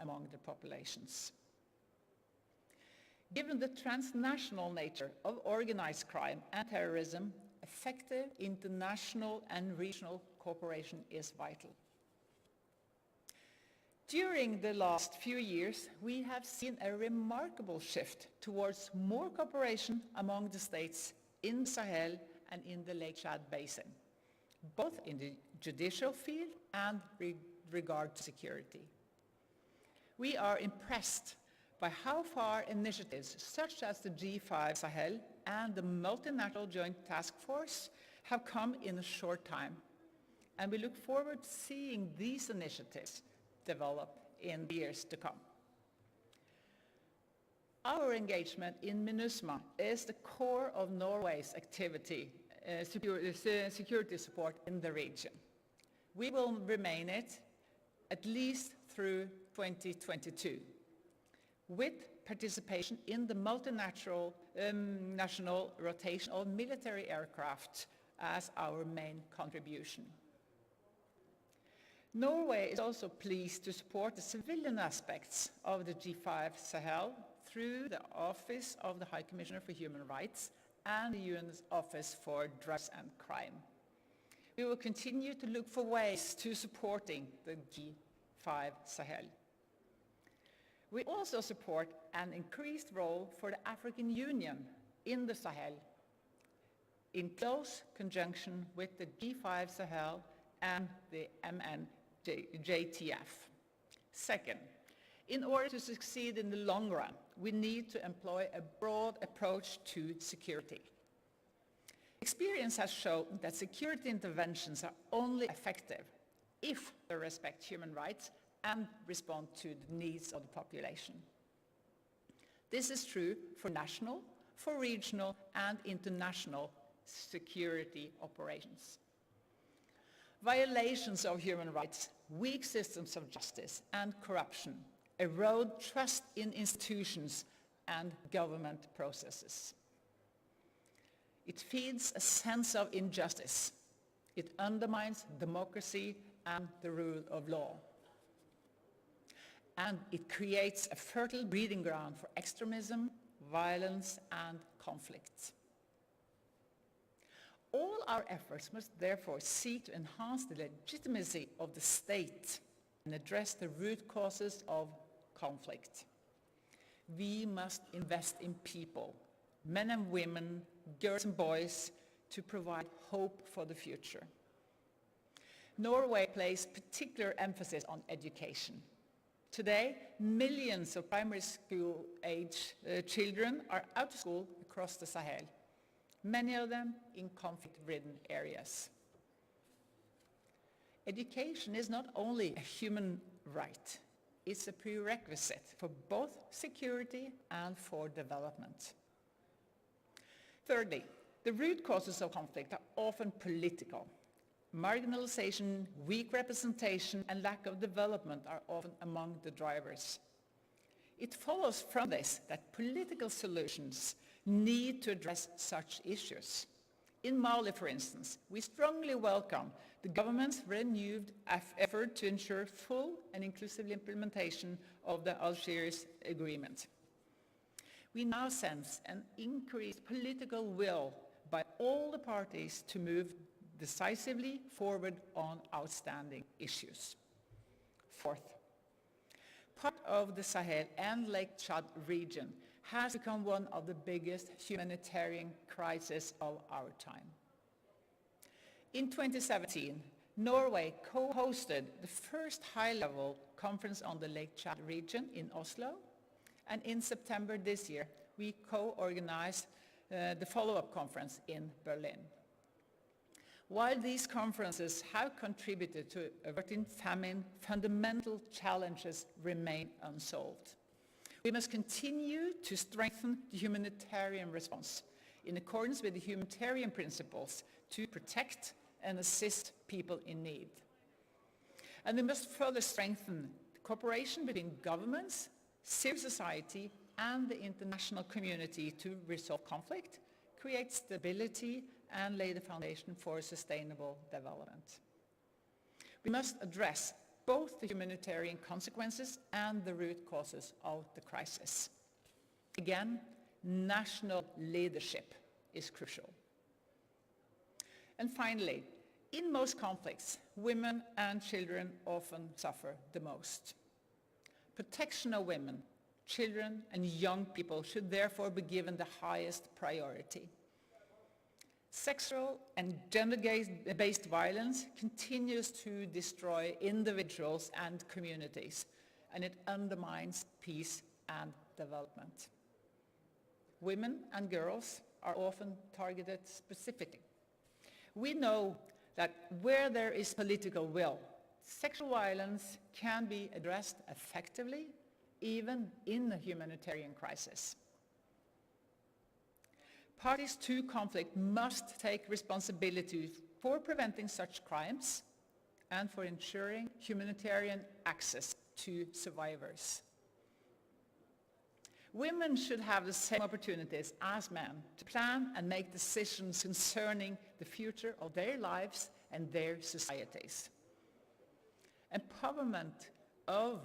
among the populations. Given the transnational nature of organized crime and terrorism, effective international and regional cooperation is vital. During the last few years, we have seen a remarkable shift towards more cooperation among the states in Sahel and in the Lake Chad Basin, both in the judicial field and regard to security. We are impressed by how far initiatives such as the G5 Sahel and the Multinational Joint Task Force have come in a short time, and we look forward to seeing these initiatives develop in the years to come. Our engagement in MINUSMA is the core of Norway's activity, security support in the region. We will remain it at least through 2022, with participation in the multinational national rotation of military aircraft as our main contribution. Norway is also pleased to support the civilian aspects of the G5 Sahel through the Office of the High Commissioner for Human Rights and the UN's Office for Drugs and Crime. We will continue to look for ways to supporting the G5 Sahel. We also support an increased role for the African Union in the Sahel, in close conjunction with the G5 Sahel and the JTF. Second, in order to succeed in the long run, we need to employ a broad approach to security. Experience has shown that security interventions are only effective if they respect human rights and respond to the needs of the population. This is true for national, for regional, and international security operations. Violations of human rights, weak systems of justice, and corruption erode trust in institutions and government processes. It feeds a sense of injustice. It undermines democracy and the rule of law. And it creates a fertile breeding ground for extremism, violence, and conflict. All our efforts must therefore seek to enhance the legitimacy of the state and address the root causes of conflict. We must invest in people, men and women, girls and boys, to provide hope for the future. Norway places particular emphasis on education. Today, millions of primary school-age children are out of school across the Sahel, many of them in conflict-ridden areas. Education is not only a human right, it's a prerequisite for both security and for development. Thirdly, the root causes of conflict are often political. Marginalization, weak representation, and lack of development are often among the drivers. It follows from this that political solutions need to address such issues. In Mali, for instance, we strongly welcome the government's renewed effort to ensure full and inclusive implementation of the Algiers Agreement. We now sense an increased political will by all the parties to move decisively forward on outstanding issues. Fourth, part of the Sahel and Lake Chad region has become one of the biggest humanitarian crises of our time. In 2017, Norway co-hosted the first high-level conference on the Lake Chad region in Oslo, and in September this year, we co-organized the follow-up conference in Berlin. While these conferences have contributed to averting famine, fundamental challenges remain unsolved. We must continue to strengthen the humanitarian response in accordance with the humanitarian principles to protect and assist people in need. And we must further strengthen cooperation between governments, civil society, and the international community to resolve conflict, create stability, and lay the foundation for sustainable development. We must address both the humanitarian consequences and the root causes of the crisis. Again, national leadership is crucial. And finally, in most conflicts, women and children often suffer the most. Protection of women, children and young people should therefore be given the highest priority. Sexual and gender-based violence continues to destroy individuals and communities, and it undermines peace and development. Women and girls are often targeted specifically. We know that where there is political will, sexual violence can be addressed effectively, even in a humanitarian crisis. Parties to conflict must take responsibility for preventing such crimes and for ensuring humanitarian access to survivors. Women should have the same opportunities as men to plan and make decisions concerning the future of their lives and their societies. Empowerment of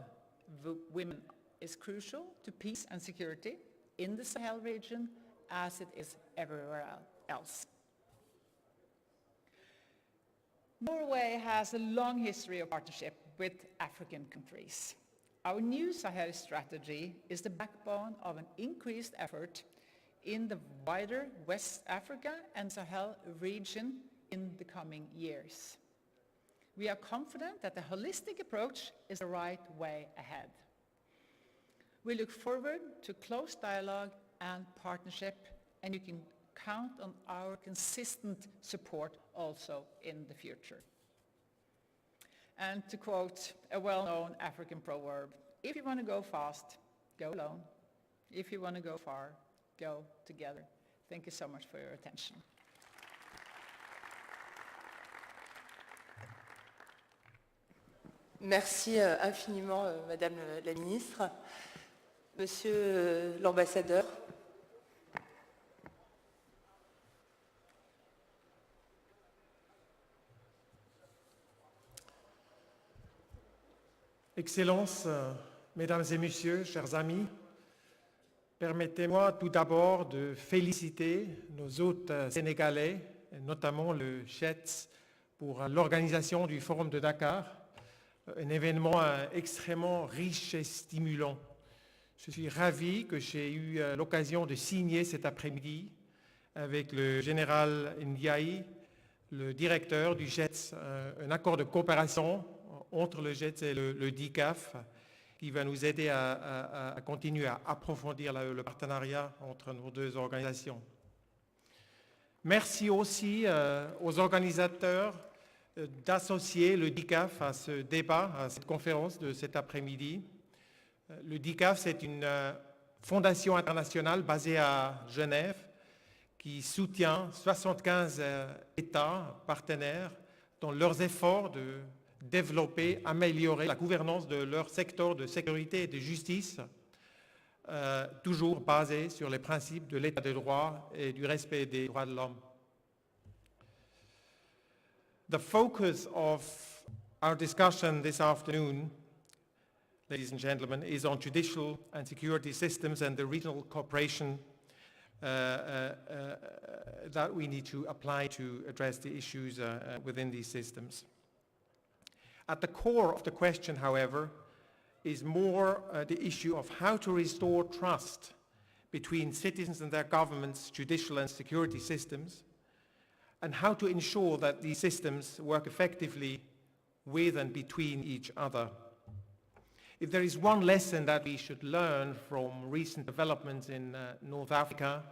women is crucial to peace and security in the Sahel region as it is everywhere else. Norway has a long history of partnership with African countries. Our new Sahel strategy is the backbone of an increased effort in the wider West Africa and Sahel region in the coming years. We are confident that the holistic approach is the right way ahead. We look forward to close dialogue and partnership, and you can count on our consistent support also in the future. And to quote a well-known African proverb, if you want to go fast, go alone. If you want to go far, go together. Thank you so much for your attention. Merci infiniment, Madame la Ministre. Monsieur l'Ambassadeur. Excellences, Mesdames et Messieurs, chers amis, permettez-moi tout d'abord de féliciter nos hôtes sénégalais, notamment le GETS, pour l'organisation du Forum de Dakar, un événement extrêmement riche et stimulant. Je suis ravi que j'ai eu l'occasion de signer cet après-midi avec le général Ndiaye, le directeur du GETS, un accord de coopération entre le GETS et le DICAF qui va nous aider à continuer à approfondir le partenariat entre nos deux organisations. Merci aussi aux organisateurs d'associer le DICAF à ce débat, à cette conférence de cet après-midi. Le DICAF, c'est une fondation internationale basée à Genève qui soutient 75 États partenaires dans leurs efforts de développer, améliorer la gouvernance de leur secteur de sécurité et de justice, toujours basé sur les principes de l'état de droit et du respect des droits de l'homme. The focus of our discussion this afternoon, ladies and gentlemen, is on judicial and security systems and the regional cooperation that we need to apply to address the issues within these systems. At the core of the question, however, is more the issue of how to restore trust between citizens and their governments, judicial and security systems, and how to ensure that these systems work effectively with and between each other. If there is one lesson that we should learn from recent developments in North Africa,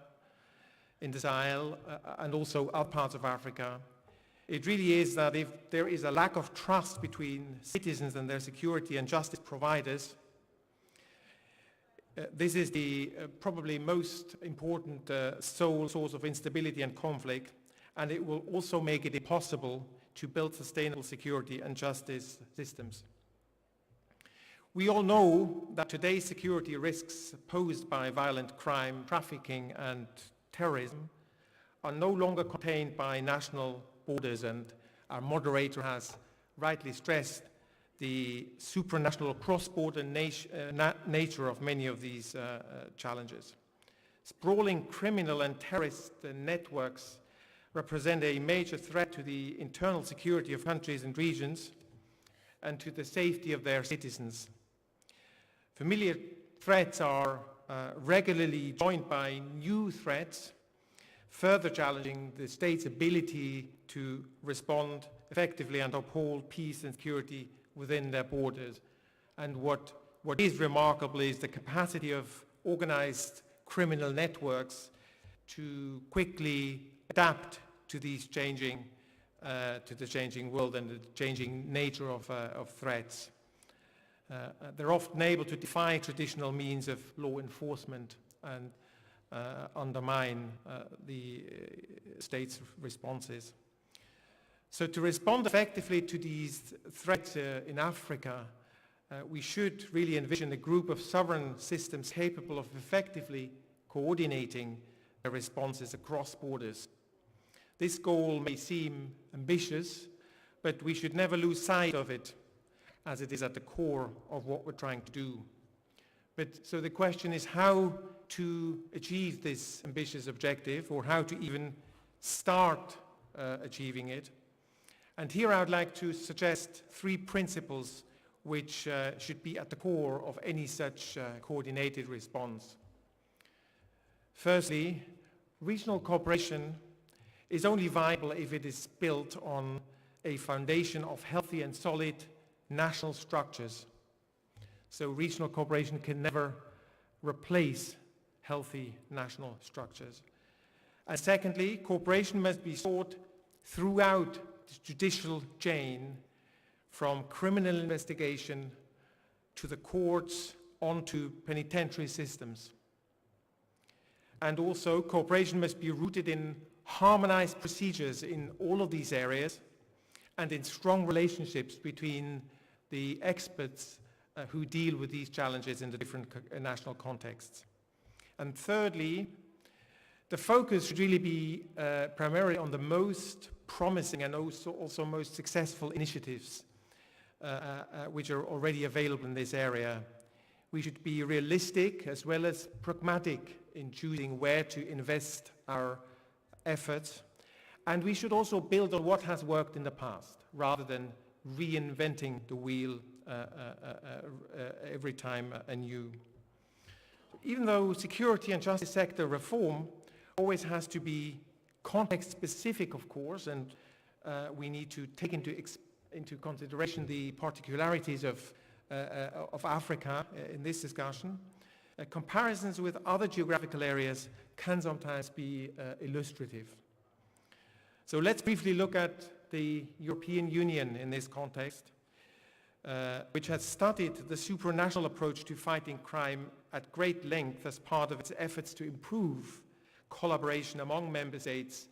in the Sahel, and also other parts of Africa, it really is that if there is a lack of trust between citizens and their security and justice providers, this is the probably most important sole source of instability and conflict, and it will also make it impossible to build sustainable security and justice systems. We all know that today's security risks posed by violent crime, trafficking and terrorism are no longer contained by national borders, and our moderator has rightly stressed the supranational cross-border nature of many of these challenges. Sprawling criminal and terrorist networks represent a major threat to the internal security of countries and regions and to the safety of their citizens. Familiar threats are regularly joined by new threats, further challenging the state's ability to respond effectively and uphold peace and security within their borders. And what is remarkable is the capacity of organized criminal networks to quickly adapt to these changing, to the changing world and the changing nature of threats. They're often able to defy traditional means of law enforcement and undermine the state's responses. So to respond effectively to these threats in Africa, we should really envision a group of sovereign systems capable of effectively coordinating their responses across borders. This goal may seem ambitious, but we should never lose sight of it, as it is at the core of what we're trying to do. So the question is how to achieve this ambitious objective, or how to even start achieving it. And here I would like to suggest 3 principles which should be at the core of any such coordinated response. Firstly, regional cooperation is only viable if it is built on a foundation of healthy and solid national structures. So regional cooperation can never replace healthy national structures. And secondly, cooperation must be sought throughout the judicial chain, from criminal investigation to the courts onto penitentiary systems. And also, cooperation must be rooted in harmonized procedures in all of these areas and in strong relationships between the experts who deal with these challenges in the different national contexts. And thirdly, the focus should really be primarily on the most promising and also most successful initiatives which are already available in this area. We should be realistic as well as pragmatic in choosing where to invest our efforts, and we should also build on what has worked in the past rather than reinventing the wheel every time anew. Even though security and justice sector reform always has to be context specific, of course, and we need to take into consideration the particularities of Africa in this discussion, comparisons with other geographical areas can sometimes be illustrative. So let's briefly look at the European Union in this context, which has studied the supranational approach to fighting crime at great length as part of its efforts to improve collaboration among member states,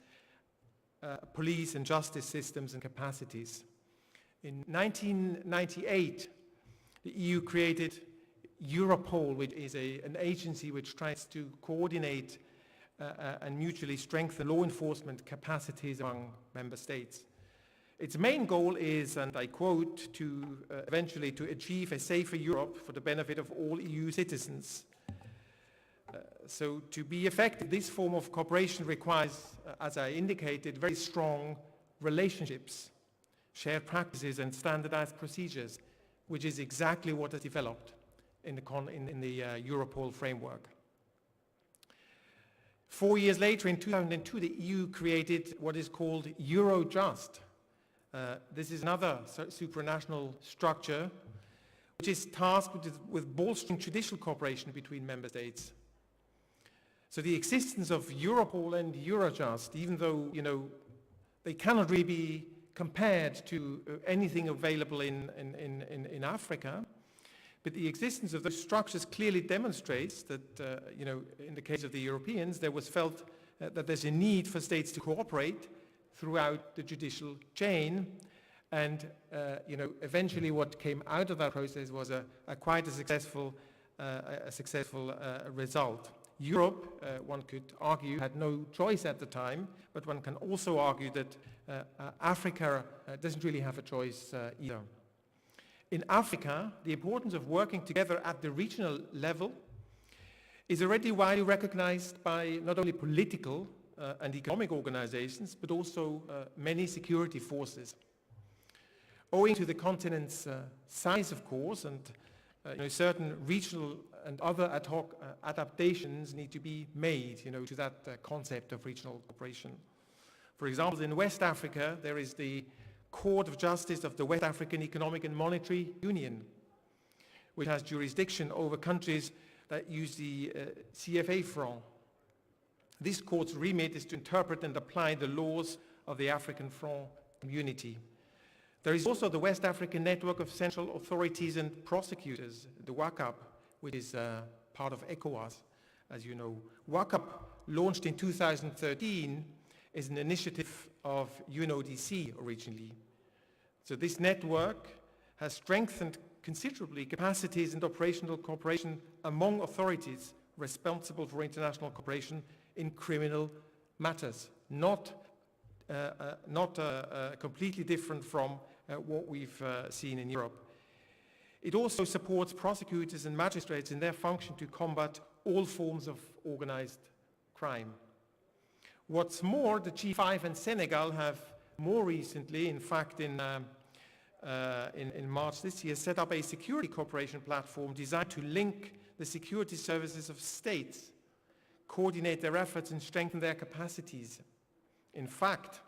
police and justice systems and capacities. In 1998, the EU created Europol, which is an agency which tries to coordinate and mutually strengthen law enforcement capacities among member states. Its main goal is, and I quote, to eventually to achieve a safer Europe for the benefit of all EU citizens. So to be effective, this form of cooperation requires, as I indicated, very strong relationships, shared practices and standardized procedures, which is exactly what is developed in the Europol framework. 4 years later, in 2002, the EU created what is called Eurojust. This is another supranational structure which is tasked with bolstering judicial cooperation between member states. So the existence of Europol and Eurojust, even though they cannot really be compared to anything available in Africa, but the existence of those structures clearly demonstrates that, in the case of the Europeans, there was felt that there's a need for states to cooperate throughout the judicial chain, and eventually what came out of that process was quite a successful result. Europe, one could argue, had no choice at the time, but one can also argue that Africa doesn't really have a choice either. In Africa, the importance of working together at the regional level is already widely recognized by not only political and economic organizations, but also many security forces. Owing to the continent's size, of course, and certain regional and other ad hoc adaptations need to be made, to that concept of regional cooperation. For example, in West Africa, there is the Court of Justice of the West African Economic and Monetary Union, which has jurisdiction over countries that use the CFA franc. This court's remit is to interpret and apply the laws of the African franc community. There is also the West African Network of Central Authorities and Prosecutors, the WACAP, which is part of ECOWAS, as you know. WACAP, launched in 2013, is an initiative of UNODC originally. So this network has strengthened considerably capacities and operational cooperation among authorities responsible for international cooperation in criminal matters, not completely different from what we've seen in Europe. It also supports prosecutors and magistrates in their function to combat all forms of organized crime. What's more, the G5 and Senegal have more recently, in fact in March this year, set up a security cooperation platform designed to link the security services of states, coordinate their efforts and strengthen their capacities. In fact,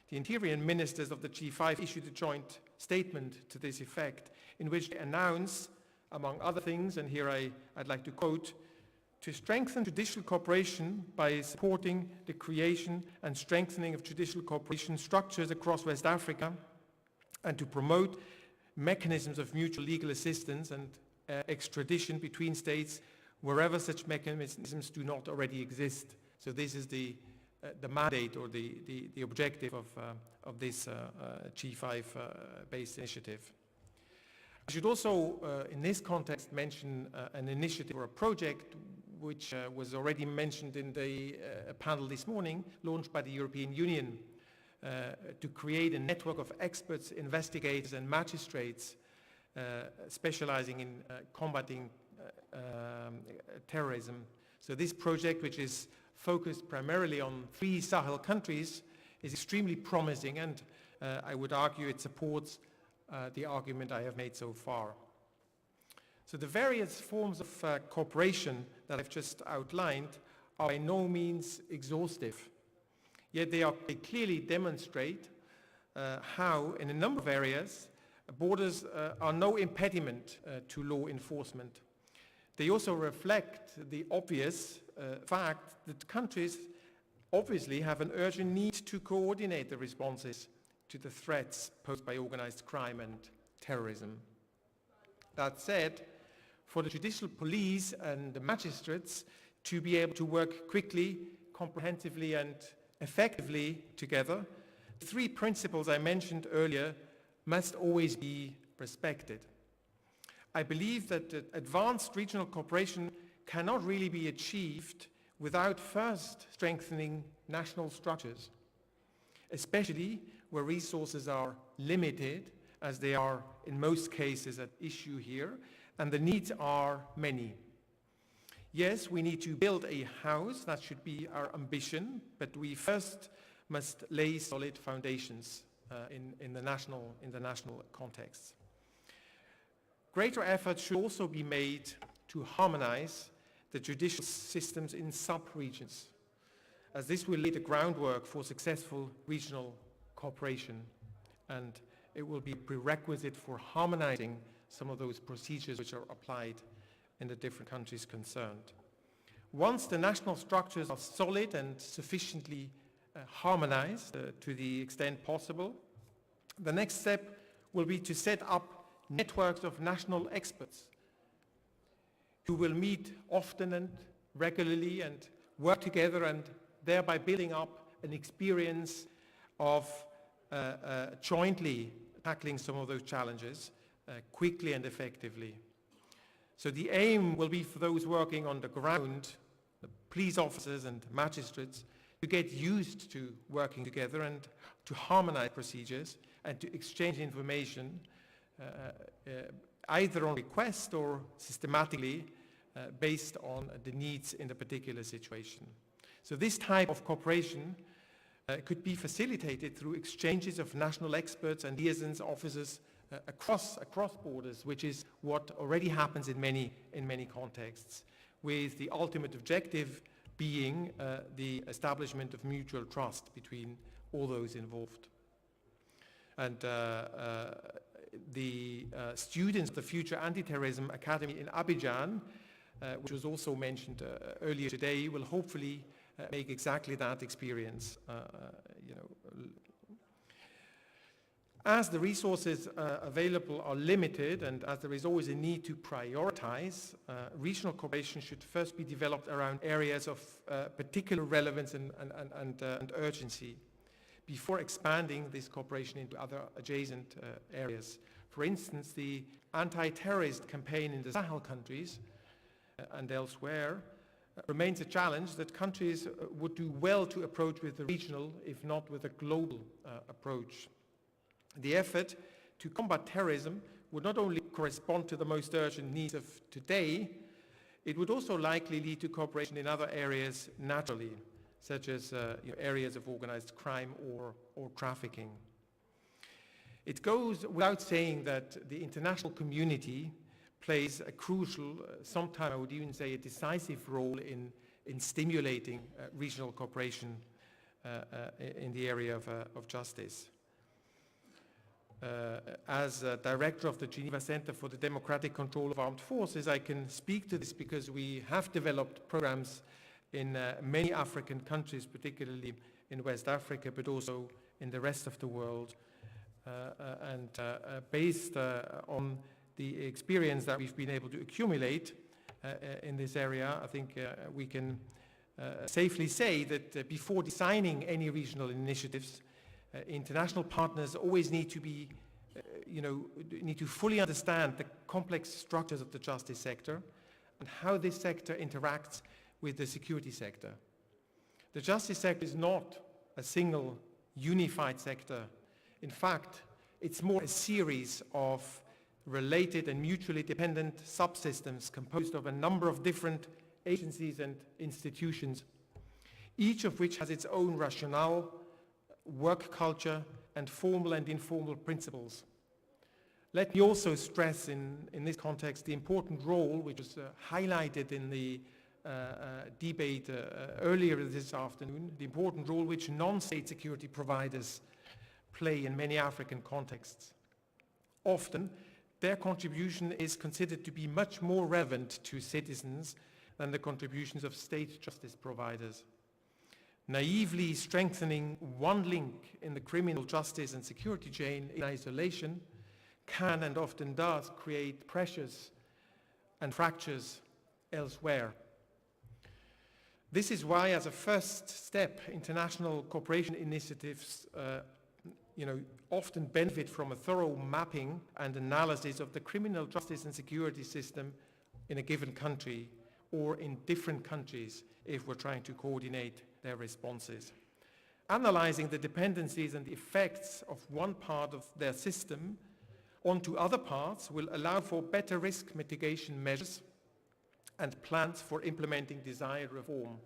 the interior ministers of the G5 issued a joint statement to this effect, in which they announce, among other things, and here I'd like to quote, to strengthen judicial cooperation by supporting the creation and strengthening of judicial cooperation structures across West Africa, and to promote mechanisms of mutual legal assistance and extradition between states wherever such mechanisms do not already exist. So this is the mandate or the objective of this G5-based initiative. I should also, in this context, mention an initiative or a project which was already mentioned in the panel this morning, launched by the European Union to create a network of experts, investigators and magistrates specializing in combating terrorism. So this project, which is focused primarily on 3 Sahel countries, is extremely promising, and I would argue it supports the argument I have made so far. So the various forms of cooperation that I've just outlined are by no means exhaustive, yet they clearly demonstrate how, in a number of areas, borders are no impediment to law enforcement. They also reflect the obvious fact that countries obviously have an urgent need to coordinate the responses to the threats posed by organized crime and terrorism. That said, for the judicial police and the magistrates to be able to work quickly, comprehensively and effectively together, the 3 principles I mentioned earlier must always be respected. I believe that advanced regional cooperation cannot really be achieved without first strengthening national structures, especially where resources are limited, as they are in most cases at issue here, and the needs are many. Yes, we need to build a house, that should be our ambition, but we first must lay solid foundations in the national context. Greater efforts should also be made to harmonize the judicial systems in sub-regions, as this will lay the groundwork for successful regional cooperation, and it will be a prerequisite for harmonizing some of those procedures which are applied in the different countries concerned. Once the national structures are solid and sufficiently harmonized to the extent possible, the next step will be to set up networks of national experts who will meet often and regularly and work together, and thereby building up an experience of jointly tackling some of those challenges quickly and effectively. So the aim will be for those working on the ground, the police officers and magistrates, to get used to working together and to harmonize procedures and to exchange information either on request or systematically based on the needs in the particular situation. So this type of cooperation could be facilitated through exchanges of national experts and liaison officers across borders, which is what already happens in many contexts, with the ultimate objective being the establishment of mutual trust between all those involved. And the students of the Future Anti-Terrorism Academy in Abidjan, which was also mentioned earlier today, will hopefully make exactly that experience. As the resources available are limited, and as there is always a need to prioritize, regional cooperation should first be developed around areas of particular relevance and urgency before expanding this cooperation into other adjacent areas. For instance, the anti-terrorist campaign in the Sahel countries and elsewhere remains a challenge that countries would do well to approach with a regional, if not with a global approach. The effort to combat terrorism would not only correspond to the most urgent needs of today, it would also likely lead to cooperation in other areas naturally, such as areas of organized crime or trafficking. It goes without saying that the international community plays a crucial, sometimes I would even say a decisive role in stimulating regional cooperation in the area of justice. As director of the Geneva Center for the Democratic Control of Armed Forces, I can speak to this because we have developed programs in many African countries, particularly in West Africa, but also in the rest of the world. Based on the experience that we've been able to accumulate in this area, I think we can safely say that before designing any regional initiatives, international partners always need to be, need to fully understand the complex structures of the justice sector and how this sector interacts with the security sector. The justice sector is not a single unified sector. In fact, it's more a series of related and mutually dependent subsystems composed of a number of different agencies and institutions, each of which has its own rationale, work culture, and formal and informal principles. Let me also stress in this context the important role which was highlighted in the debate earlier this afternoon, the important role which non-state security providers play in many African contexts. Often, their contribution is considered to be much more relevant to citizens than the contributions of state justice providers. Naively strengthening one link in the criminal justice and security chain in isolation can and often does create pressures and fractures elsewhere. This is why, as a first step, international cooperation initiatives often benefit from a thorough mapping and analysis of the criminal justice and security system in a given country or in different countries if we're trying to coordinate their responses. Analyzing the dependencies and the effects of one part of their system onto other parts will allow for better risk mitigation measures and plans for implementing desired reform.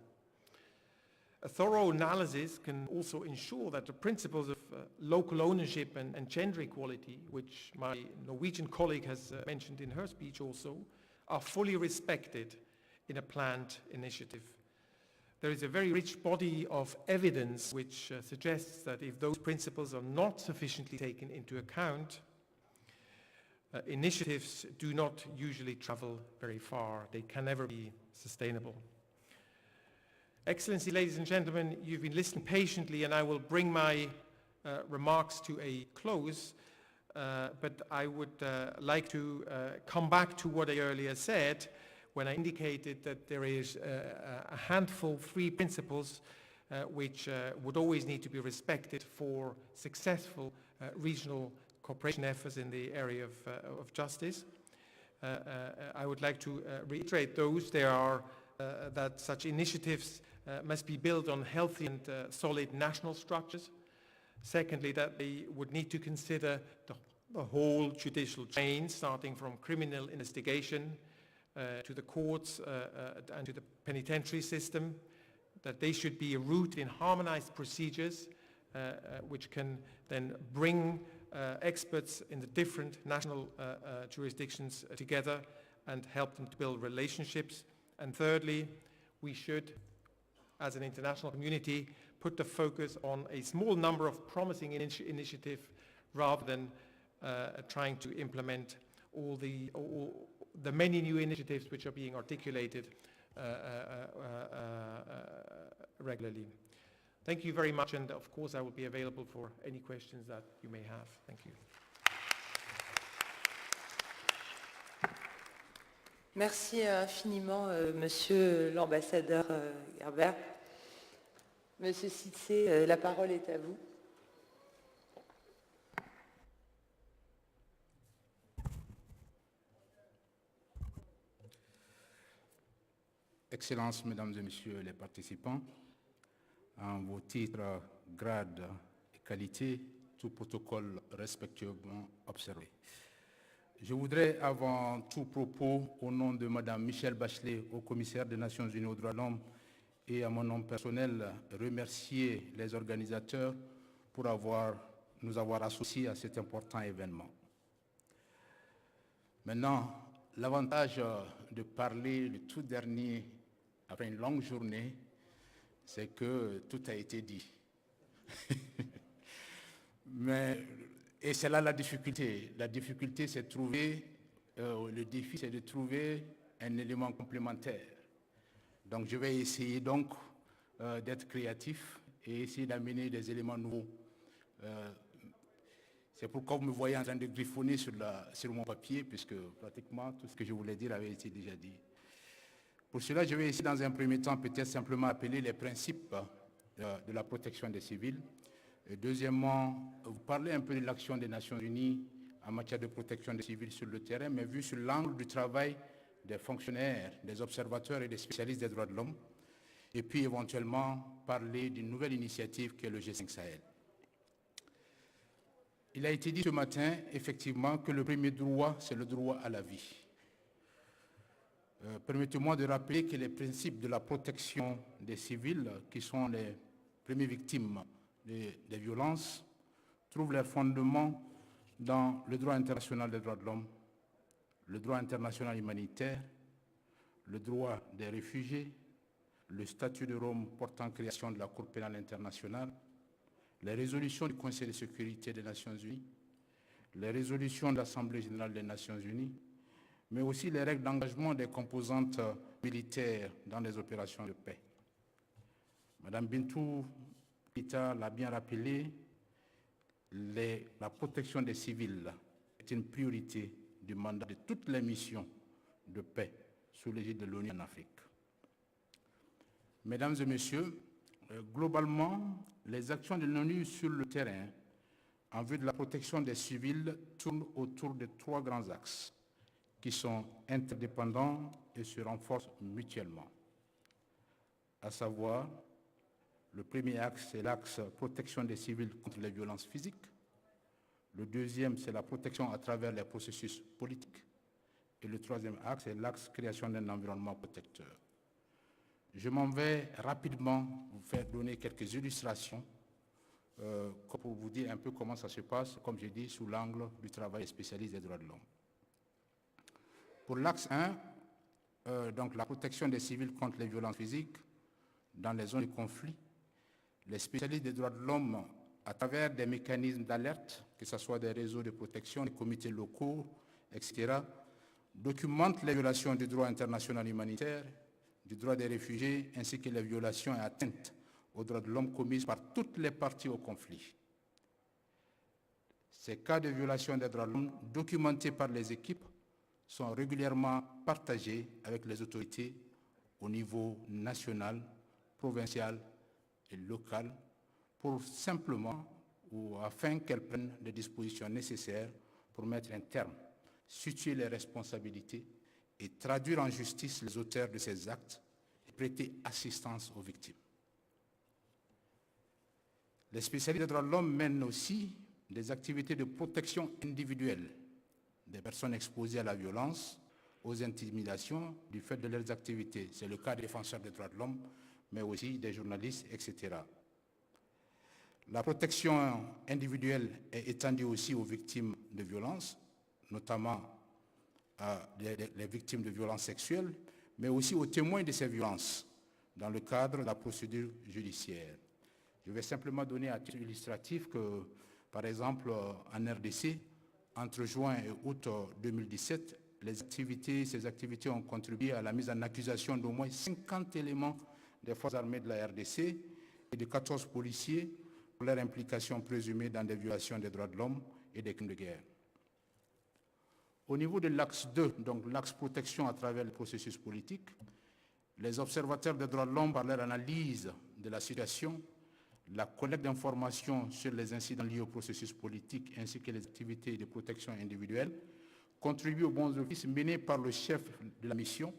A thorough analysis can also ensure that the principles of local ownership and gender equality, which my Norwegian colleague has mentioned in her speech also, are fully respected in a planned initiative. There is a very rich body of evidence which suggests that if those principles are not sufficiently taken into account, initiatives do not usually travel very far. They can never be sustainable. Excellency, ladies and gentlemen, you've been listening patiently, and I will bring my remarks to a close, but I would like to come back to what I earlier said when I indicated that there is a handful, 3 principles which would always need to be respected for successful regional cooperation efforts in the area of justice. I would like to reiterate those. There are that such initiatives must be built on healthy and solid national structures. Secondly, that they would need to consider the whole judicial chain, starting from criminal investigation to the courts and to the penitentiary system, that they should be rooted in harmonized procedures which can then bring experts in the different national jurisdictions together and help them to build relationships. And thirdly, we should, as an international community, put the focus on a small number of promising initiatives rather than trying to implement all the many new initiatives which are being articulated regularly. Thank you very much, and of course I will be available for any questions that you may have. Thank you. Merci infiniment, Monsieur l'ambassadeur Gerber. Monsieur Cissé, la parole est à vous. Excellences, Mesdames et Messieurs les participants, en vos titres, grades et qualités, tout protocole respectueusement observé. Je voudrais, avant tout propos, au nom de Madame Michèle Bachelet, au commissaire des Nations Unies aux droits de l'homme, et à mon nom personnel, remercier les organisateurs pour nous avoir associés à cet important événement. Maintenant, l'avantage de parler le tout dernier après une longue journée, c'est que tout a été dit. Et c'est là la difficulté. La difficulté, c'est de trouver, le défi, c'est de trouver un élément complémentaire. Donc, je vais essayer donc d'être créatif et essayer d'amener des éléments nouveaux. C'est pourquoi vous me voyez en train de griffonner sur mon papier, puisque pratiquement tout ce que je voulais dire avait été déjà dit. Pour cela, je vais essayer dans un premier temps peut-être simplement appeler les principes de la protection des civils. Et deuxièmement, vous parler un peu de l'action des Nations Unies en matière de protection des civils sur le terrain, mais vu sur l'angle du travail des fonctionnaires, des observateurs et des spécialistes des droits de l'homme. Et puis éventuellement parler d'une nouvelle initiative qui est le G5 Sahel. Il a été dit ce matin, effectivement, que le premier droit, c'est le droit à la vie. Permettez-moi de rappeler que les principes de la protection des civils, qui sont les premières victimes des violences, trouvent leur fondement dans le droit international des droits de l'homme, le droit international humanitaire, le droit des réfugiés, le statut de Rome portant création de la Cour pénale internationale, les résolutions du Conseil de sécurité des Nations Unies, les résolutions de l'Assemblée générale des Nations Unies, mais aussi les règles d'engagement des composantes militaires dans les opérations de paix. Madame Bintou Keïta l'a bien rappelé, la protection des civils est une priorité du mandat de toutes les missions de paix sous l'égide de l'ONU en Afrique. Mesdames et Messieurs, globalement, les actions de l'ONU sur le terrain en vue de la protection des civils tournent autour de trois grands axes qui sont interdépendants et se renforcent mutuellement. À savoir, le premier axe, c'est l'axe protection des civils contre les violences physiques. Le deuxième, c'est la protection à travers les processus politiques. Et le troisième axe, c'est l'axe création d'un environnement protecteur. Je m'en vais rapidement vous faire donner quelques illustrations pour vous dire un peu comment ça se passe, comme j'ai dit, sous l'angle du travail spécialiste des droits de l'homme. Pour l'axe 1, donc la protection des civils contre les violences physiques dans les zones de conflit, les spécialistes des droits de l'homme, à travers des mécanismes d'alerte, que ce soit des réseaux de protection, des comités locaux, etc., documentent les violations du droit international humanitaire, du droit des réfugiés, ainsi que les violations et atteintes aux droits de l'homme commises par toutes les parties au conflit. Ces cas de violation des droits de l'homme, documentés par les équipes, sont régulièrement partagés avec les autorités au niveau national, provincial et local pour simplement ou afin qu'elles prennent les dispositions nécessaires pour mettre un terme, situer les responsabilités et traduire en justice les auteurs de ces actes et prêter assistance aux victimes. Les spécialistes des droits de l'homme mènent aussi des activités de protection individuelle des personnes exposées à la violence, aux intimidations du fait de leurs activités. C'est le cas des défenseurs des droits de l'homme, mais aussi des journalistes, etc. La protection individuelle est étendue aussi aux victimes de violences, notamment les victimes de violences sexuelles, mais aussi aux témoins de ces violences dans le cadre de la procédure judiciaire. Je vais simplement donner à titre illustratif que, par exemple, en RDC, entre juin et août 2017, ces activités ont contribué à la mise en accusation d'au moins 50 éléments des forces armées de la RDC et de 14 policiers pour leur implication présumée dans des violations des droits de l'homme et des crimes de guerre. Au niveau de l'axe 2, donc l'axe protection à travers le processus politique, les observateurs des droits de l'homme, par leur analyse de la situation, la collecte d'informations sur les incidents liés au processus politique ainsi que les activités de protection individuelle, contribuent aux bons offices menés par le chef de la mission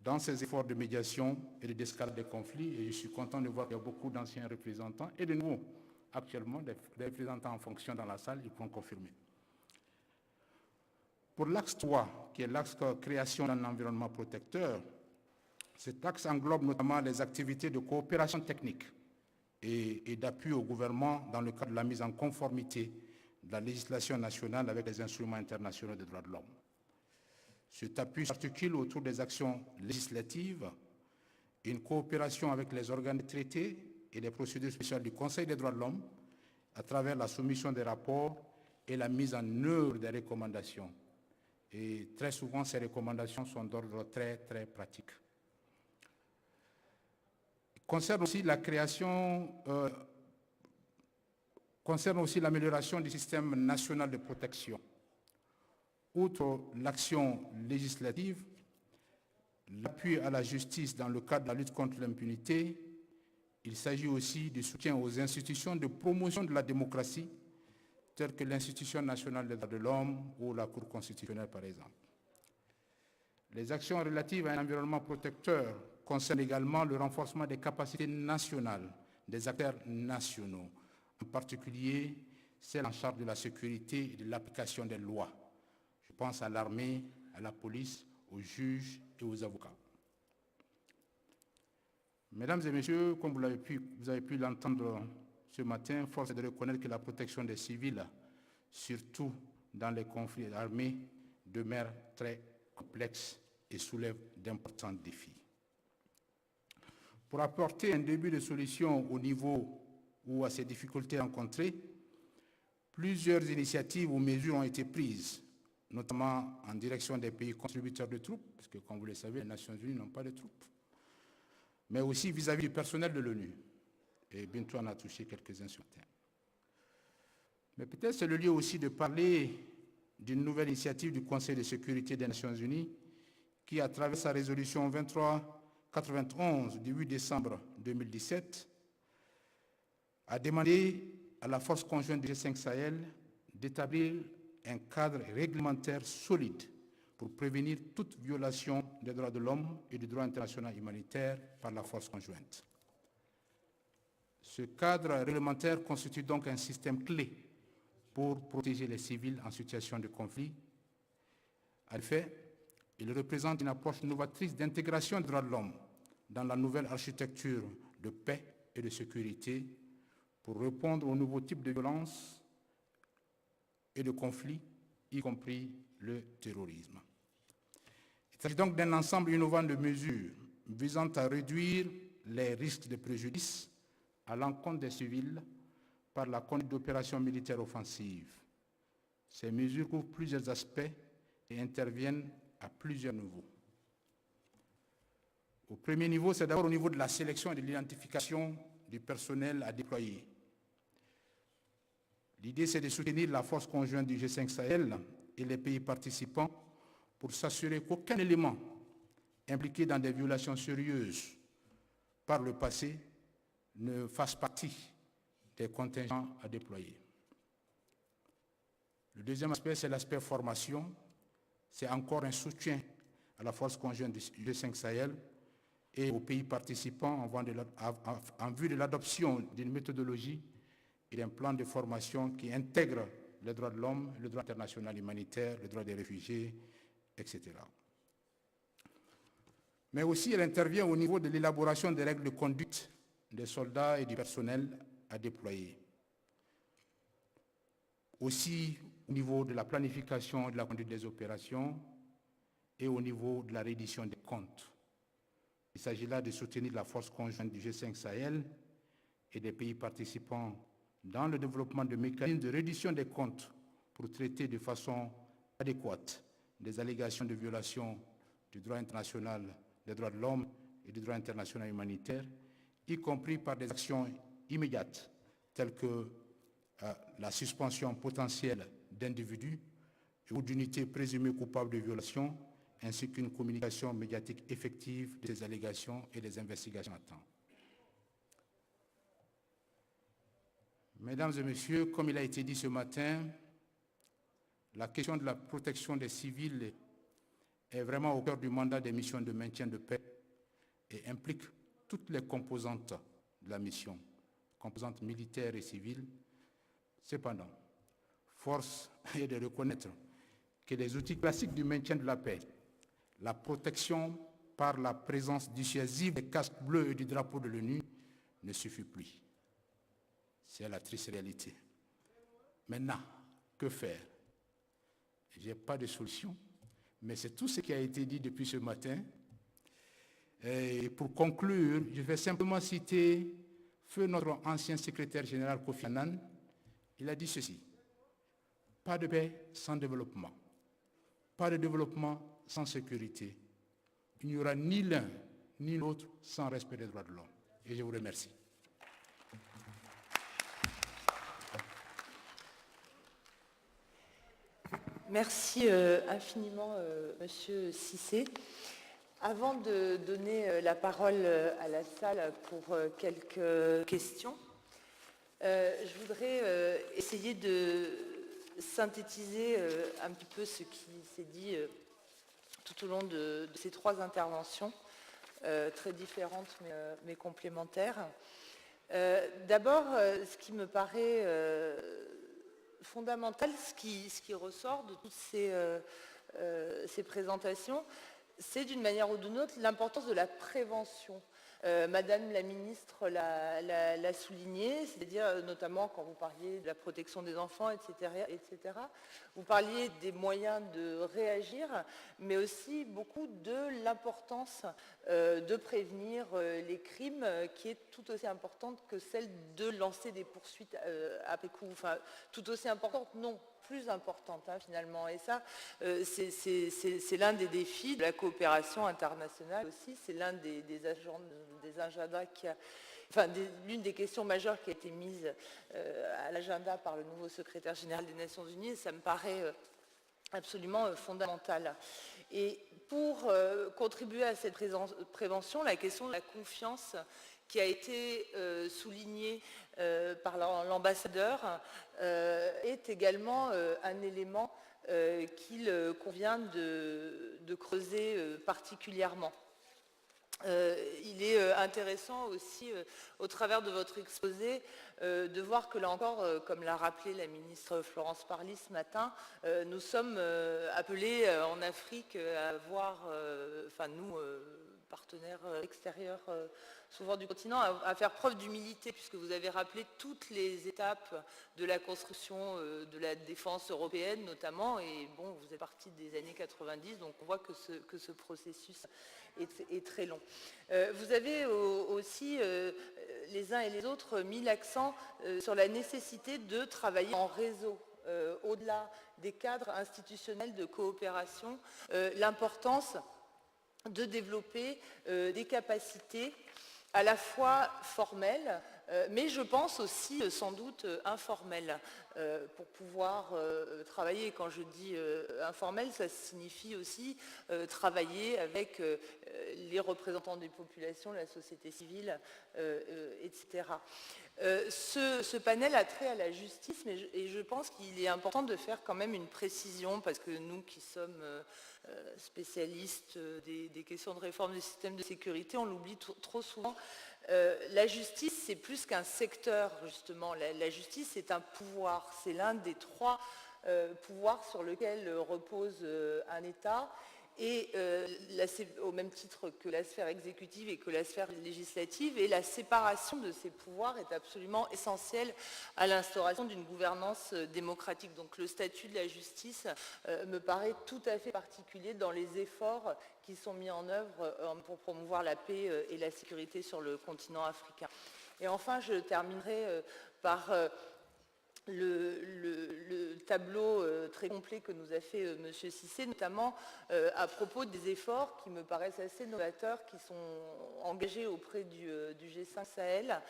dans ses efforts de médiation et de d'escalade des conflits. Et je suis content de voir qu'il y a beaucoup d'anciens représentants et de nouveaux, actuellement, des représentants en fonction dans la salle, ils pourront confirmer. Pour l'axe 3, qui est l'axe création d'un environnement protecteur, cet axe englobe notamment les activités de coopération technique et d'appui au gouvernement dans le cadre de la mise en conformité de la législation nationale avec les instruments internationaux des droits de l'homme. Cet appui s'articule autour des actions législatives, une coopération avec les organes de traité et les procédures spéciales du Conseil des droits de l'homme à travers la soumission des rapports et la mise en œuvre des recommandations. Et très souvent, ces recommandations sont d'ordre très, très pratique. Concerne aussi l'amélioration du système national de protection. Outre l'action législative, l'appui à la justice dans le cadre de la lutte contre l'impunité, il s'agit aussi du soutien aux institutions de promotion de la démocratie, telles que l'Institution nationale des droits de l'homme ou la Cour constitutionnelle, par exemple. Les actions relatives à un environnement protecteur concernent également le renforcement des capacités nationales des acteurs nationaux, en particulier celles en charge de la sécurité et de l'application des lois. Je pense à l'armée, à la police, aux juges et aux avocats. Mesdames et messieurs, comme vous avez pu l'entendre ce matin, force est de reconnaître que la protection des civils, surtout dans les conflits armés, demeure très complexe et soulève d'importants défis. Pour apporter un début de solution au niveau ou à ces difficultés rencontrées, plusieurs initiatives ou mesures ont été prises, notamment en direction des pays contributeurs de troupes, parce que, comme vous le savez, les Nations Unies n'ont pas de troupes, mais aussi vis-à-vis du personnel de l'ONU. Et bientôt, on a touché quelques-uns sur le terrain. Mais peut-être c'est le lieu aussi de parler d'une nouvelle initiative du Conseil de sécurité des Nations Unies qui, à travers sa résolution 2391 du 8 décembre 2017, a demandé à la force conjointe du G5 Sahel d'établir un cadre réglementaire solide pour prévenir toute violation des droits de l'homme et du droit international humanitaire par la force conjointe. Ce cadre réglementaire constitue donc un système clé pour protéger les civils en situation de conflit. En effet, il représente une approche novatrice d'intégration des droits de l'homme dans la nouvelle architecture de paix et de sécurité pour répondre aux nouveaux types de violences et de conflits, y compris le terrorisme. Il s'agit donc d'un ensemble innovant de mesures visant à réduire les risques de préjudice à l'encontre des civils par la conduite d'opérations militaires offensives. Ces mesures couvrent plusieurs aspects et interviennent à plusieurs niveaux. Au premier niveau, c'est d'abord au niveau de la sélection et de l'identification du personnel à déployer. L'idée, c'est de soutenir la force conjointe du G5 Sahel et les pays participants pour s'assurer qu'aucun élément impliqué dans des violations sérieuses par le passé ne fasse partie des contingents à déployer. Le deuxième aspect, c'est l'aspect formation. C'est encore un soutien à la force conjointe du G5 Sahel et aux pays participants en vue de l'adoption d'une méthodologie et d'un plan de formation qui intègre les droits de l'homme, le droit international humanitaire, le droit des réfugiés, etc. Mais aussi, elle intervient au niveau de l'élaboration des règles de conduite des soldats et du personnel à déployer. Aussi, au niveau de la planification et de la conduite des opérations et au niveau de la reddition des comptes. Il s'agit là de soutenir la force conjointe du G5 Sahel et des pays participants dans le développement de mécanismes de reddition des comptes pour traiter de façon adéquate des allégations de violation du droit international des droits de l'homme et du droit international humanitaire, y compris par des actions immédiates telles que la suspension potentielle d'individus ou d'unités présumées coupables de violation, ainsi qu'une communication médiatique effective des allégations et des investigations à temps. Mesdames et messieurs, comme il a été dit ce matin, la question de la protection des civils est vraiment au cœur du mandat des missions de maintien de paix et implique toutes les composantes de la mission, composantes militaires et civiles. Cependant, force est de reconnaître que les outils classiques du maintien de la paix, la protection par la présence dissuasive des casques bleus et du drapeau de l'ONU, ne suffit plus. C'est la triste réalité. Maintenant, que faire? Je n'ai pas de solution, mais c'est tout ce qui a été dit depuis ce matin. Et pour conclure, je vais simplement citer feu notre ancien secrétaire général Kofi Annan. Il a dit ceci: pas de paix sans développement, pas de développement sans sécurité. Il n'y aura ni l'un ni l'autre sans respect des droits de l'homme. Et je vous remercie. Merci infiniment, Monsieur Cissé. Avant de donner la parole à la salle pour quelques questions, je voudrais essayer de synthétiser un petit peu ce qui s'est dit tout au long de ces trois interventions, très différentes mais complémentaires. D'abord, ce qui me paraît fondamental, ce qui ressort de toutes ces présentations, c'est d'une manière ou d'une autre l'importance de la prévention. Madame la ministre l'a souligné, c'est-à-dire notamment quand vous parliez de la protection des enfants, etc. Vous parliez des moyens de réagir, mais aussi beaucoup de l'importance de prévenir les crimes, qui est tout aussi importante que celle de lancer des poursuites après coup. Enfin, tout aussi importante, non, plus importante finalement. Et ça, c'est l'un des défis de la coopération internationale aussi. C'est l'un des agendas l'une des questions majeures qui a été mise à l'agenda par le nouveau secrétaire général des Nations Unies. Et ça me paraît absolument fondamental. Et pour contribuer à cette prévention, la question de la confiance qui a été soulignée par l'ambassadeur est également un élément qu'il convient de creuser particulièrement. Il est intéressant aussi, au travers de votre exposé, de voir que là encore, comme l'a rappelé la ministre Florence Parly ce matin, nous sommes appelés en Afrique à avoir, nous, partenaires extérieurs souvent du continent, à faire preuve d'humilité, puisque vous avez rappelé toutes les étapes de la construction de la défense européenne notamment, et bon, vous êtes parti des années 90, donc on voit que ce processus est très long. Vous avez aussi, les uns et les autres, mis l'accent sur la nécessité de travailler en réseau, au-delà des cadres institutionnels de coopération, l'importance de développer des capacités à la fois formelles, mais je pense aussi sans doute informelles, pour pouvoir travailler. Quand je dis informel, ça signifie aussi travailler avec les représentants des populations, la société civile, etc. Ce panel a trait à la justice, et je pense qu'il est important de faire quand même une précision, parce que nous qui sommes spécialiste des questions de réforme du système de sécurité, on l'oublie trop souvent. La justice, c'est plus qu'un secteur, justement. La justice, c'est un pouvoir. C'est l'un des 3 pouvoirs sur lesquels repose un État. Et au même titre que la sphère exécutive et que la sphère législative, et la séparation de ces pouvoirs est absolument essentielle à l'instauration d'une gouvernance démocratique. Donc le statut de la justice me paraît tout à fait particulier dans les efforts qui sont mis en œuvre pour promouvoir la paix et la sécurité sur le continent africain. Et enfin, je terminerai par le tableau très complet que nous a fait M. Cissé, notamment à propos des efforts qui me paraissent assez novateurs, qui sont engagés auprès du G5 Sahel,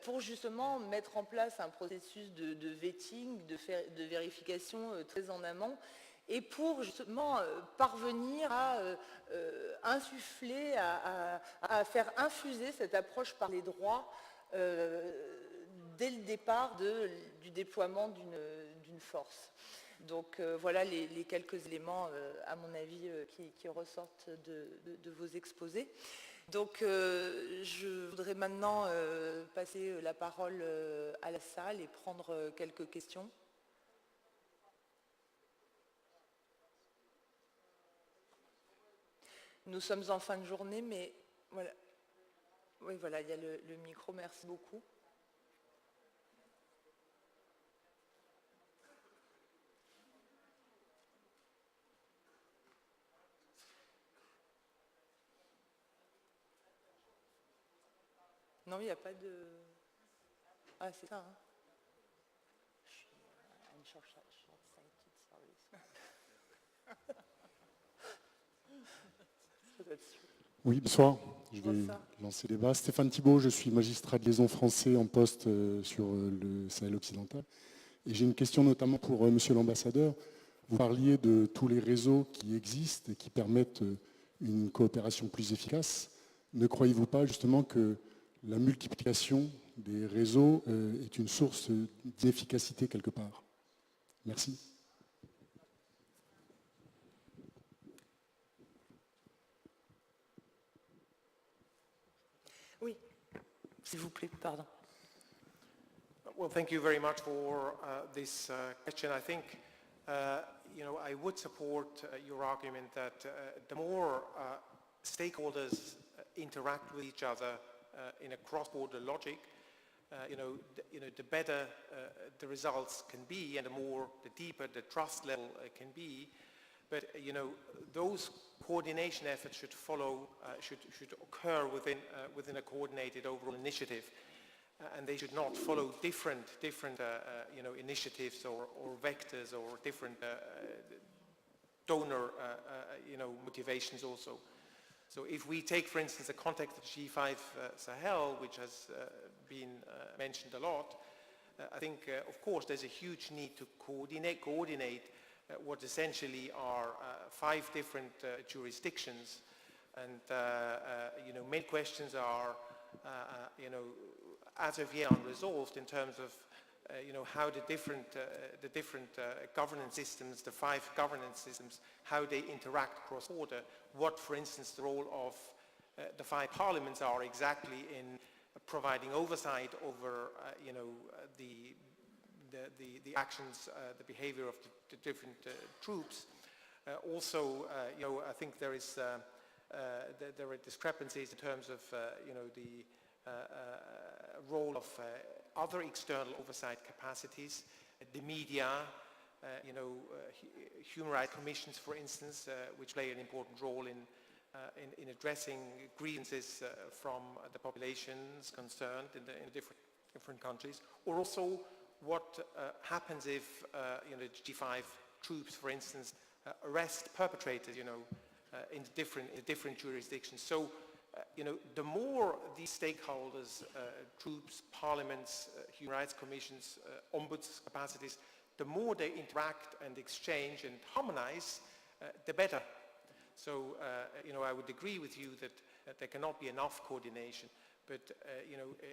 pour justement mettre en place un processus de vetting, de vérification très en amont, et pour justement parvenir à insuffler, à faire infuser cette approche par les droits dès le départ du déploiement d'une force. Donc voilà les quelques éléments, à mon avis, qui ressortent de vos exposés. Donc je voudrais maintenant passer la parole à la salle et prendre quelques questions. Nous sommes en fin de journée, mais voilà. Oui, voilà, il y a le micro, merci beaucoup. Non, il n'y a pas de... Ah, c'est ça, hein. I'm short-sighted, sorry. Oui, bonsoir. Je vais lancer les débat. Stéphane Thibault, je suis magistrat de liaison français en poste sur le Sahel occidental. Et j'ai une question notamment pour monsieur l'ambassadeur. Vous parliez de tous les réseaux qui existent et qui permettent une coopération plus efficace. Ne croyez-vous pas justement que la multiplication des réseaux est une source d'inefficacité quelque part? Merci. Oui, s'il vous plaît, pardon. Well, thank you very much for this question. I think, I would support your argument that the more stakeholders interact with each other in a cross-border logic, the better the results can be, and the deeper the trust level can be. But those coordination efforts should follow, should occur within a coordinated overall initiative, and they should not follow different initiatives or vectors or different donor motivations also. So if we take, for instance, the context of G5 Sahel, which has been mentioned a lot, I think, of course, there's a huge need to coordinate what essentially are 5 different jurisdictions, and main questions are, as of yet unresolved in terms of, how the different governance systems, the 5 governance systems, how they interact cross-border. What, for instance, the role of the 5 parliaments are exactly in providing oversight over, the actions, the behavior of the different troops. Also, I think there are discrepancies in terms of, the role of other external oversight capacities, the media, human rights commissions, for instance, which play an important role in addressing grievances from the populations concerned in the different countries, or also what happens if G5 troops, for instance, arrest perpetrators, in different jurisdictions. So, the more these stakeholders, troops, parliaments, human rights commissions, ombuds capacities, the more they interact and exchange and harmonize, the better. So, I would agree with you that there cannot be enough coordination. But,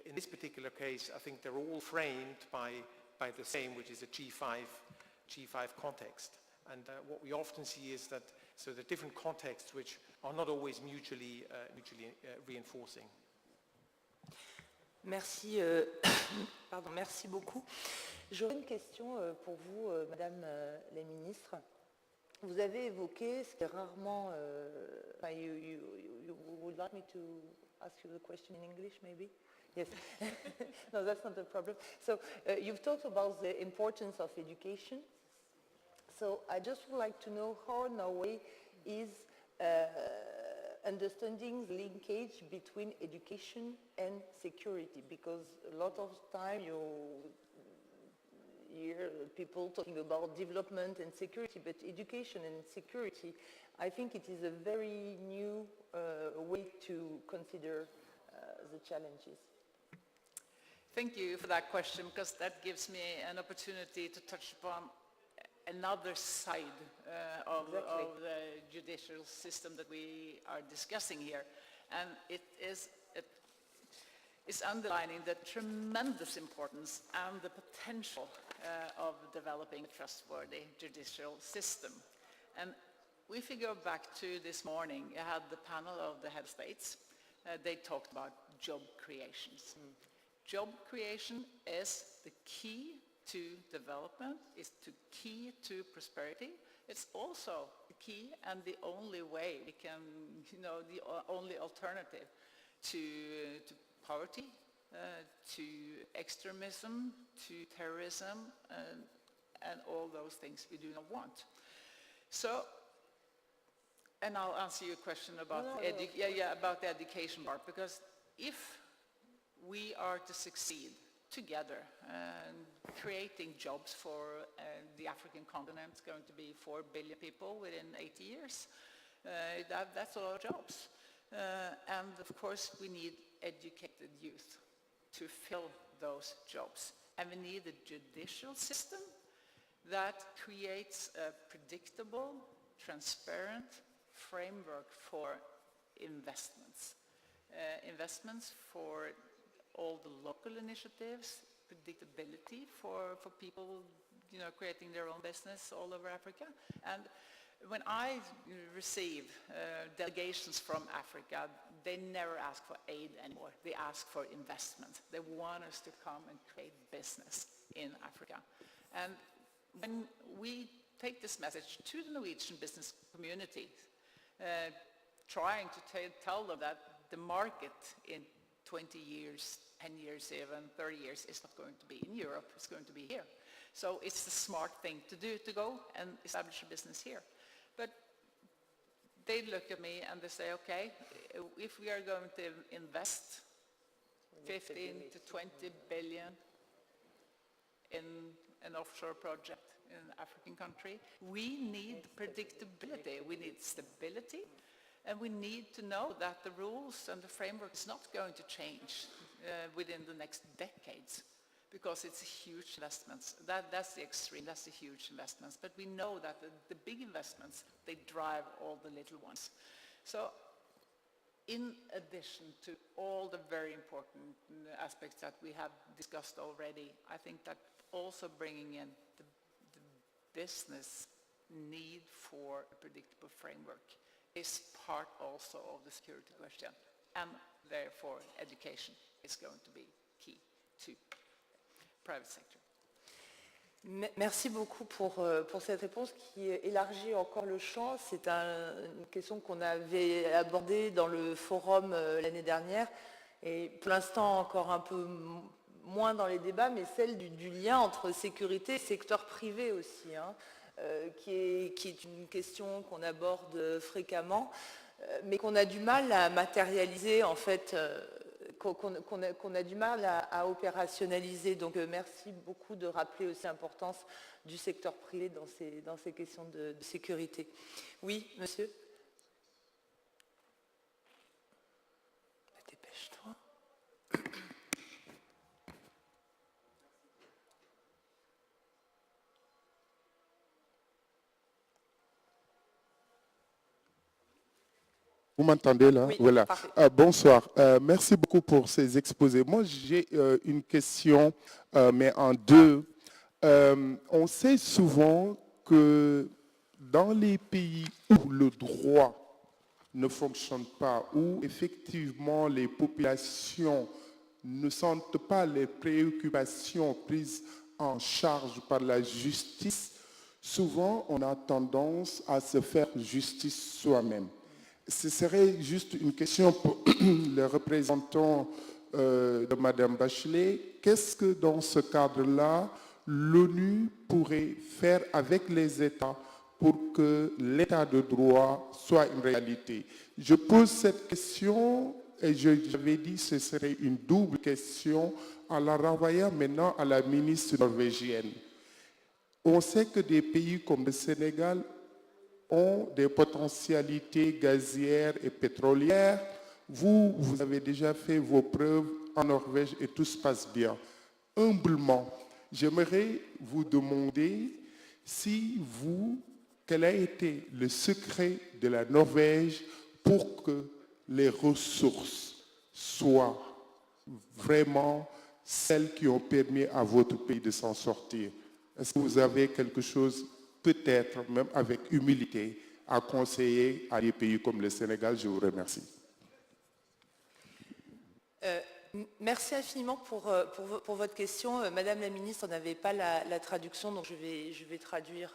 in this particular case, I think they're all framed by the same, which is a G5 context. And what we often see is that So there are different contexts which are not always mutually reinforcing. Merci, pardon, merci beaucoup. J'aurais une question pour vous, Madame la Ministre. Vous avez évoqué ce qui est rarement... you would like me to ask you the question in English, maybe? Yes. No, that's not a problem. So you've talked about the importance of education. So I just would like to know how Norway is understanding the linkage between education and security, because a lot of time you hear people talking about development and security, but education and security, I think it is a very new way to consider the challenges. Thank you for that question, because that gives me an opportunity to touch upon another side of the judicial system that we are discussing here. And it is underlining the tremendous importance and the potential of developing a trustworthy judicial system. And if you go back to this morning, you had the panel of the head of states. They talked about job creations. Job creation is the key to development, is the key to prosperity. It's also the key and the only way we can, the only alternative to poverty, to extremism, to terrorism, and all those things we do not want. So, and I'll answer your question about about the education part, because if we are to succeed together creating jobs for the African continent, it's going to be 4 billion people within 80 years. That's a lot of jobs. And of course we need educated youth to fill those jobs. And we need a judicial system that creates a predictable, transparent framework for investments. Investments for all the local initiatives, predictability for people, creating their own business all over Africa. And when I receive delegations from Africa, they never ask for aid anymore. They ask for investment. They want us to come and create business in Africa. And when we take this message to the Norwegian business community, trying to tell them that the market in 20 years, 10 years even, 30 years is not going to be in Europe, it's going to be here. So it's the smart thing to do, to go and establish a business here. But they look at me and they say, okay, if we are going to invest 15 to 20 billion in an offshore project in an African country, we need predictability, we need stability, and we need to know that the rules and the framework is not going to change within the next decades, because it's huge investments. That's the extreme, that's the huge investments. But we know that the big investments, they drive all the little ones. So in addition to all the very important aspects that we have discussed already, I think that also bringing in the business need for a predictable framework is part also of the security question, and therefore education is going to be key to private sector. Merci beaucoup pour cette réponse qui élargit encore le champ. C'est une question qu'on avait abordée dans le forum l'année dernière, et pour l'instant encore un peu moins dans les débats, mais celle du lien entre sécurité et secteur privé aussi, qui est une question qu'on aborde fréquemment, mais qu'on a du mal à matérialiser en fait, qu'on a du mal à opérationnaliser. Donc merci beaucoup de rappeler aussi l'importance du secteur privé dans ces questions de sécurité. Oui, monsieur ? Dépêche-toi. Vous m'entendez là? Oui, voilà. Bonsoir. Merci beaucoup pour ces exposés. Moi, j'ai une question, mais en deux. On sait souvent que dans les pays où le droit ne fonctionne pas, où effectivement les populations ne sentent pas les préoccupations prises en charge par la justice, souvent on a tendance à se faire justice soi-même. Ce serait juste une question pour le représentant de Mme Bachelet. Qu'est-ce que dans ce cadre-là, l'ONU pourrait faire avec les États pour que l'état de droit soit une réalité? Je pose cette question et j'avais dit que ce serait une double question en la renvoyant maintenant à la ministre norvégienne. On sait que des pays comme le Sénégal ont des potentialités gazières et pétrolières. Vous avez déjà fait vos preuves en Norvège et tout se passe bien. Humblement, j'aimerais vous demander quel a été le secret de la Norvège pour que les ressources soient vraiment celles qui ont permis à votre pays de s'en sortir. Est-ce que vous avez quelque chose, peut-être même avec humilité, à conseiller à des pays comme le Sénégal? Je vous remercie. Merci infiniment pour votre question. Madame la ministre n'avait pas la traduction, donc je vais traduire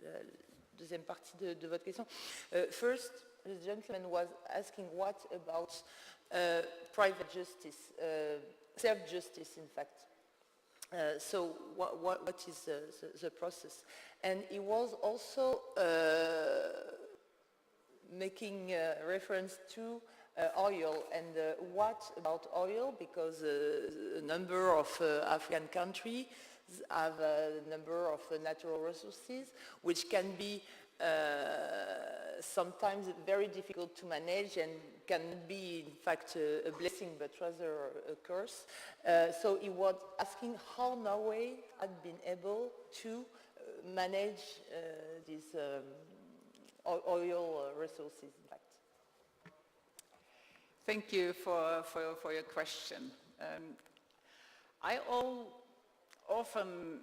la deuxième partie de votre question. First, the gentleman was asking what about private justice, self-justice in fact. So what is the process? And he was also making reference to oil, and what about oil, because a number of African countries have a number of natural resources which can be sometimes very difficult to manage and can be in fact a blessing but rather a curse. So he was asking how Norway had been able to manage these oil resources in fact. Thank you for your question. I often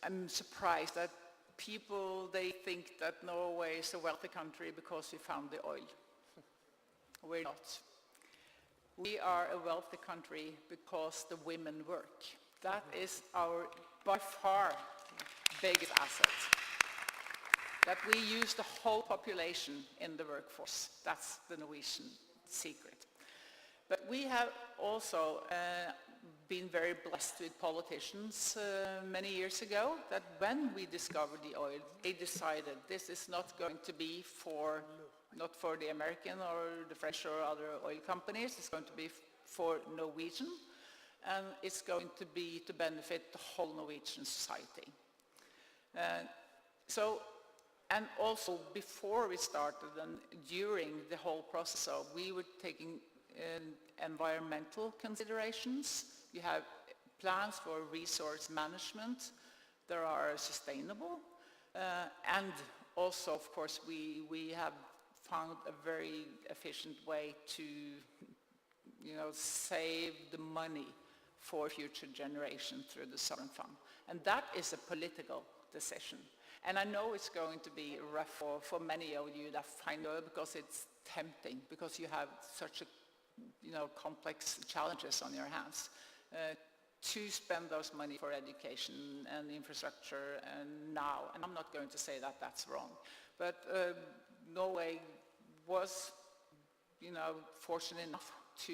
am surprised that people, they think that Norway is a wealthy country because we found the oil. We're not. We are a wealthy country because the women work. That is our, by far, biggest asset. That we use the whole population in the workforce. That's the Norwegian secret. But we have also been very blessed with politicians many years ago that when we discovered the oil, they decided this is not going to be not for the American or the French or other oil companies, it's going to be for Norwegian, and it's going to be to benefit the whole Norwegian society. And also before we started and during the whole process, we were taking environmental considerations. You have plans for resource management that are sustainable. And also, of course, we have found a very efficient way to save the money for future generations through the Sovereign Fund. And that is a political decision. And I know it's going to be rough for many of you that find oil because it's tempting, because you have such a complex challenges on your hands to spend those money for education and infrastructure now. And I'm not going to say that that's wrong. But Norway was, fortunate enough to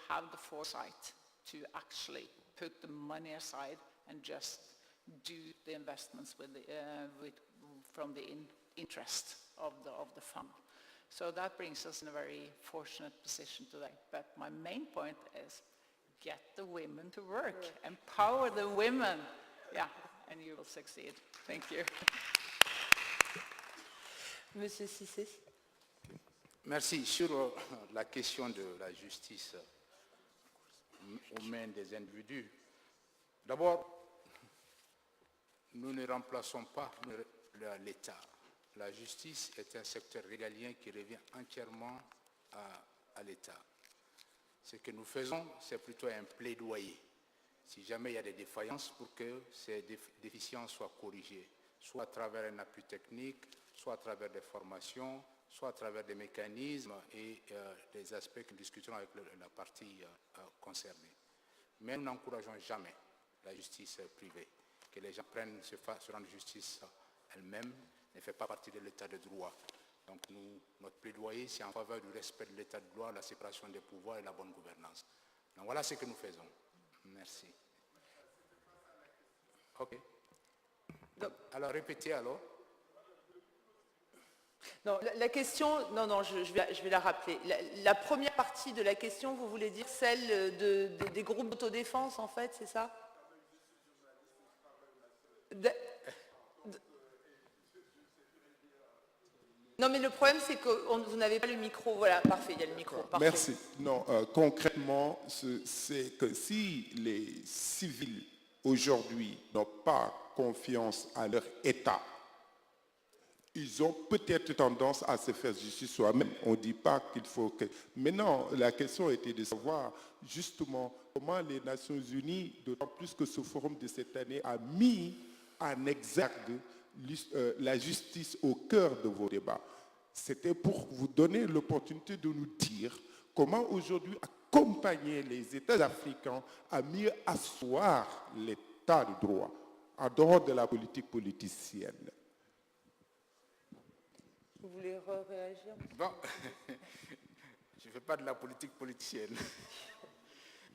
have the foresight to actually put the money aside and just do the investments from the interest of the fund. So that brings us in a very fortunate position today. But my main point is get the women to work, empower the women, and you will succeed. Thank you. Monsieur Cissé. Merci. Sur la question de la justice aux mains des individus, d'abord, nous ne remplaçons pas l'État. La justice est un secteur régalien qui revient entièrement à l'État. Ce que nous faisons, c'est plutôt un plaidoyer. Si jamais il y a des défaillances, pour que ces déficiences soient corrigées. soit à travers un appui technique, soit à travers des formations, soit à travers des mécanismes et des aspects que nous discuterons avec la partie concernée. Mais nous n'encourageons jamais la justice privée. Que les gens se rendent justice elles-mêmes ne fait pas partie de l'état de droit. Donc notre plaidoyer, c'est en faveur du respect de l'état de droit, la séparation des pouvoirs et la bonne gouvernance. Donc voilà ce que nous faisons. Merci. OK. Donc, alors répétez alors. Non, la question, non, je vais la rappeler. La première partie de la question, vous voulez dire celle des groupes d'autodéfense, en fait, c'est ça? Non, mais le problème, c'est que vous n'avez pas le micro. Voilà, parfait, il y a le micro. Parfait. Merci. Non, concrètement, c'est que si les civils aujourd'hui n'ont pas confiance à leur État, ils ont peut-être tendance à se faire justice soi-même. On ne dit pas qu'il faut que... Mais non, la question était de savoir justement comment les Nations Unies, d'autant plus que ce forum de cette année a mis en exergue la justice au cœur de vos débats. C'était pour vous donner l'opportunité de nous dire comment aujourd'hui accompagner les États africains à mieux asseoir l'état de droit en dehors de la politique politicienne. Vous voulez réagir? Bon, je ne fais pas de la politique politicienne.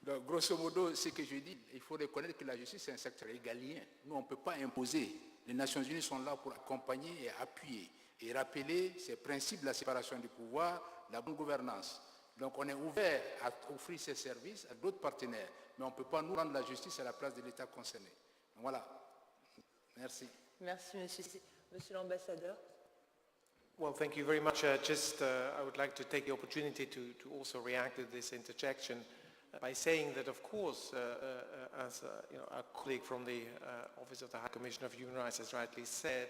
Donc, grosso modo, ce que je dis, il faut reconnaître que la justice est un secteur régalien. Nous, on ne peut pas imposer. Les Nations Unies sont là pour accompagner et appuyer et rappeler ces principes de la séparation du pouvoir, la bonne gouvernance. Donc, on est ouvert à offrir ces services à d'autres partenaires, mais on ne peut pas nous rendre la justice à la place de l'État concerné. Donc, voilà. Merci. Merci, monsieur l'ambassadeur. Well, thank you very much. I would like to take the opportunity to also react to this interjection by saying that, of course, as our colleague from the Office of the High Commissioner of Human Rights has rightly said,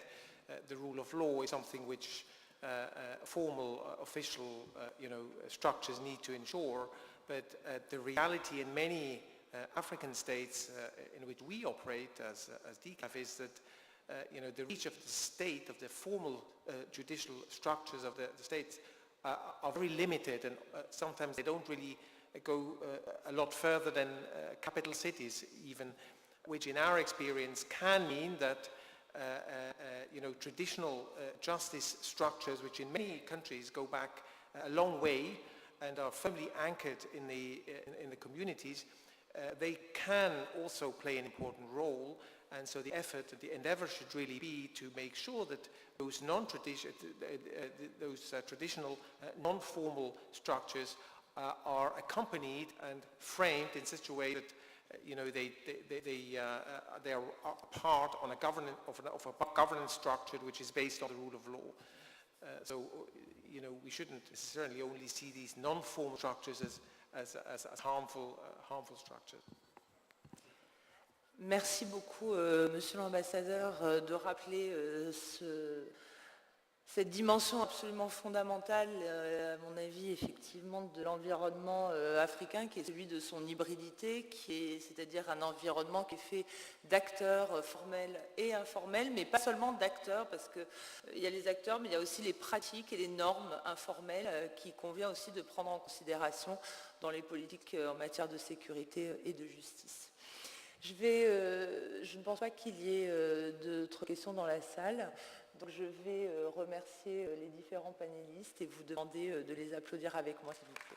the rule of law is something which formal, official, structures need to ensure. But the reality in many African states in which we operate as DCAF is that the reach of the state, of the formal judicial structures of the states are very limited, and sometimes they don't really go a lot further than capital cities even, which in our experience can mean that traditional justice structures, which in many countries go back a long way and are firmly anchored in the communities, they can also play an important role. And so the endeavor should really be to make sure that those traditional, non-formal structures are accompanied and framed in such a way that they are part of a governance structure which is based on the rule of law. So we shouldn't necessarily only see these non-formal structures as harmful structures. Merci beaucoup, monsieur l'ambassadeur, de rappeler cette dimension absolument fondamentale, à mon avis, effectivement, de l'environnement africain, qui est celui de son hybridité, c'est-à-dire un environnement qui est fait d'acteurs formels et informels, mais pas seulement d'acteurs, parce qu'il y a les acteurs, mais il y a aussi les pratiques et les normes informelles qu'il convient aussi de prendre en considération dans les politiques en matière de sécurité et de justice. Je ne pense pas qu'il y ait d'autres questions dans la salle, donc je vais remercier les différents panélistes et vous demander de les applaudir avec moi, s'il vous plaît.